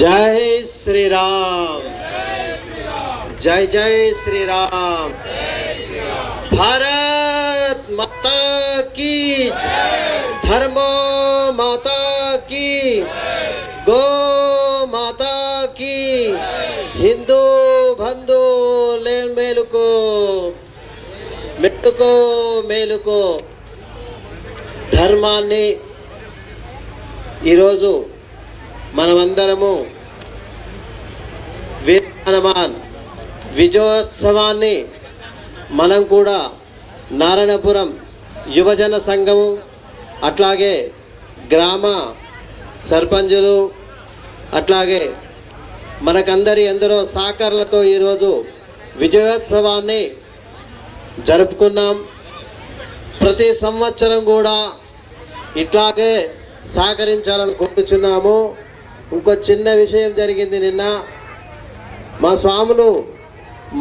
జై శ్రీరామ్, జై జై శ్రీరామ్. భారత్ మాతా కీ, ధర్మో మాతా కీ, గో మాతా కీ. హిందూ బంధు మేలుకో మెట్టుకో మేలుకో. ధర్మాన్ని ఈరోజు మనమందరము హనుమాన్ విజయోత్సవాన్ని మనం కూడా నారాయణపురం యువజన సంఘము, అట్లాగే గ్రామ సర్పంచులు, అట్లాగే మనకందరి ఎందరో సహకారులతో ఈరోజు విజయోత్సవాన్ని జరుపుకున్నాం. ప్రతి సంవత్సరం కూడా ఇట్లాగే సహకరించాలని కోరుచున్నాము. ఇంకో చిన్న విషయం జరిగింది. నిన్న మా స్వాములు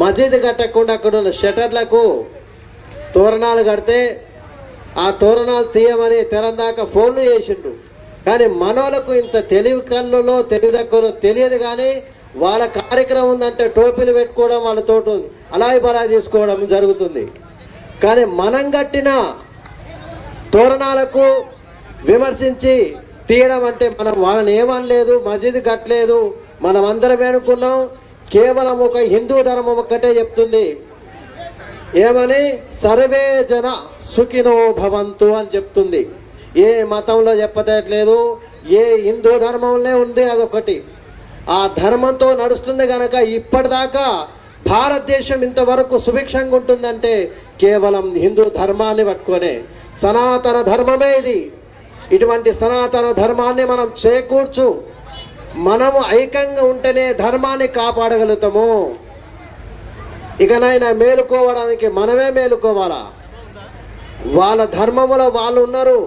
మసీదు కట్టకుండా అక్కడ ఉన్న షటర్లకు తోరణాలు కడితే ఆ తోరణాలు తీయమని తెలంగాణ ఫోన్లు చేసిండు. కానీ మనోళ్ళకు ఇంత తెలివి కళ్ళలో తెలివి దగ్గరలో తెలియదు. కానీ వాళ్ళ కార్యక్రమం ఉందంటే టోపీలు పెట్టుకోవడం, వాళ్ళతోటి అలాయి బలా చేసుకోవడం జరుగుతుంది. కానీ మనం కట్టిన తోరణాలకు విమర్శించి తీయడం అంటే మనం వాళ్ళని ఏమనలేదు, మసీదు కట్టలేదు. మనం అందరం అనుకున్నాం కేవలం ఒక హిందూ ధర్మం ఒక్కటే చెప్తుంది, ఏమని సర్వే జన సుఖినో భవంతు అని చెప్తుంది. ఏ మతంలో చెప్పట్లేదు, ఏ హిందూ ధర్మంలో ఉంది, అదొకటి. ఆ ధర్మంతో నడుస్తుంది కనుక ఇప్పటిదాకా భారతదేశం ఇంతవరకు సుభిక్షంగా ఉంటుందంటే కేవలం హిందూ ధర్మాన్ని పట్టుకొనే. సనాతన ధర్మమే ఇది. ఇటువంటి సనాతన ధర్మాన్ని మనం చేకూర్చు. మనము ఐక్యంగా ఉంటేనే ధర్మాన్ని కాపాడగలుగుతాము. ఇకనైనా మేలుకోవడానికి మనమే మేలుకోవాలా. వాళ్ళ ధర్మములో వాళ్ళు ఉన్నారు.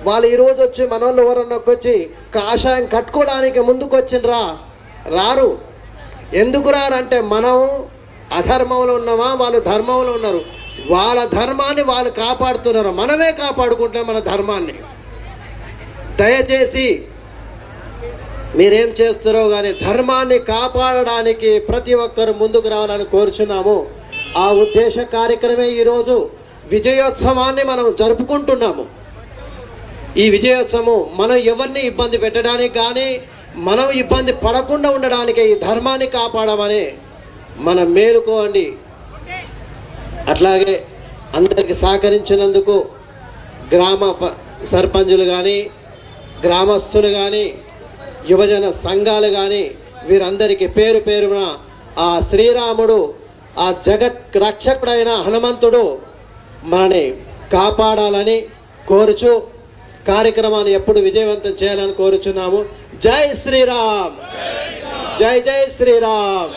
వాళ్ళు ఈరోజు వచ్చి మనోళ్ళు ఎవరన్నా వచ్చి కాషాయం కట్టుకోవడానికి ముందుకు వచ్చిండ్రా, రారు. ఎందుకు రారంటే మనం అధర్మంలో ఉన్నామా, వాళ్ళు ధర్మంలో ఉన్నారు. వాళ్ళ ధర్మాన్ని వాళ్ళు కాపాడుతున్నారు, మనమే కాపాడుకుంటాం మన ధర్మాన్ని. దయచేసి మీరేం చేస్తారో కానీ ధర్మాన్ని కాపాడడానికి ప్రతి ఒక్కరు ముందుకు రావాలని కోరుచున్నాము. ఆ ఉద్దేశ కార్యక్రమే ఈరోజు విజయోత్సవాన్ని మనం జరుపుకుంటున్నాము. ఈ విజయోత్సవం మనం ఎవరిని ఇబ్బంది పెట్టడానికి కానీ మనం ఇబ్బంది పడకుండా ఉండడానికి ఈ ధర్మాన్ని కాపాడమని మనం మేలుకోండి. అట్లాగే అందరికి సహకరించినందుకు గ్రామ సర్పంచులు కానీ, గ్రామస్తులు కానీ, యువజన సంఘాలు కానీ వీరందరికీ పేరు పేరున ఆ శ్రీరాముడు, ఆ జగత్ రక్షకుడైన హనుమంతుడు మనని కాపాడాలని కోరుచు కార్యక్రమాన్ని ఎప్పుడు విజయవంతం చేయాలని కోరుచున్నాము. జై శ్రీరామ్, జై జై శ్రీరామ్.